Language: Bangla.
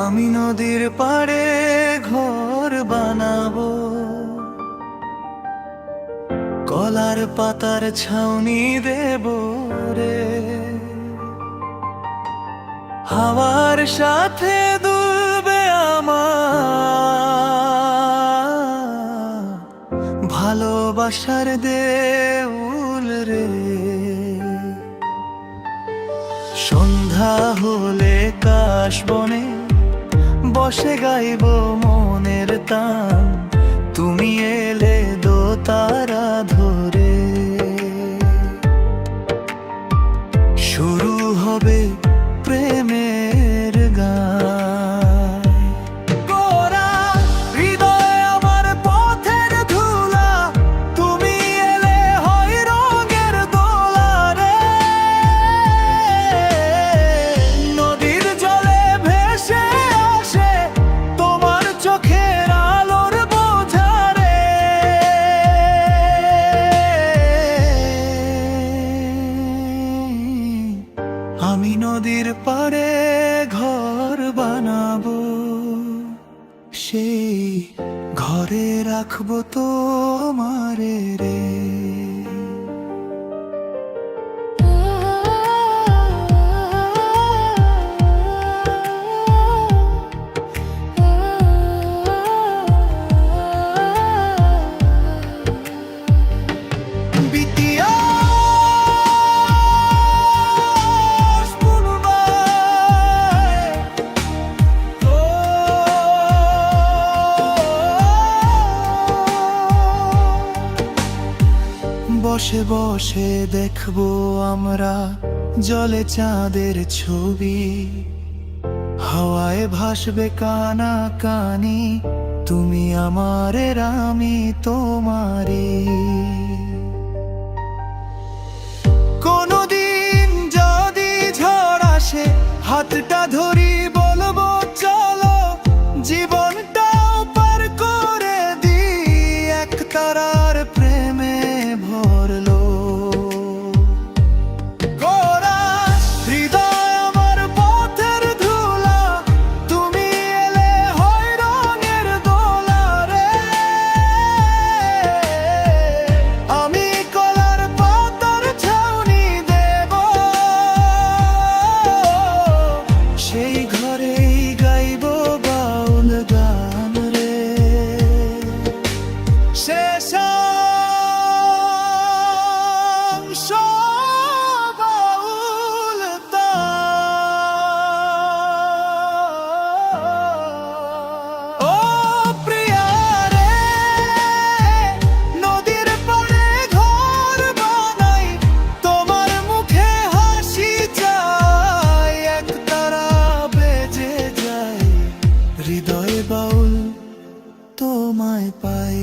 আমি নদীর পাড়ে ঘর বানাবো, কলার পাতার ছাউনি দেব রে। হাওয়ার সাথে দুলবে আমার ভালোবাসার দেউল রে। সন্ধ্যা হলে কাশবনে বসে গাইব মনের তান, তুমি এলে দোতারা ধরে। শুরু হবে প্রেমের গান। গোরা হৃদয় আমার পথের ধুলা, তুমি এলে হয় রঙের দোলা রে। নদীর জলে ভেসে আসে তোমার চোখের আলোর বোঝা রে। আমি নদীর পাড়ে ঘর বানাবো, সেই ঘরে রাখবো তোমারে রে। বসে বসে দেখবো আমরা জলে চাঁদের ছবি, হাওয়ায় ভাসবে কানা কানি, তুমি আমারের আমি তোমারে। কোনদিন যদি ঝড় আসে হাতটা ধরি বলবো চলো, জীবনটাও পার করে দিই এক তারার প্রেমে ভরলো। গোরা হৃদয় আমার পথের ধুলা, তুমি এলে হয় রঙের দোলা রে। আমি কলার পাতার ছাউনি দেব, সেই ঘরেই গাইব বাউল গান রে। শেষ বাউল ও প্রিয়া রে। নদীর পাড়ে ঘর বানাই, তোমার মুখে হাসি চাই, এক তারা বেজে যায় হৃদয় বাউল তোমায় পাই।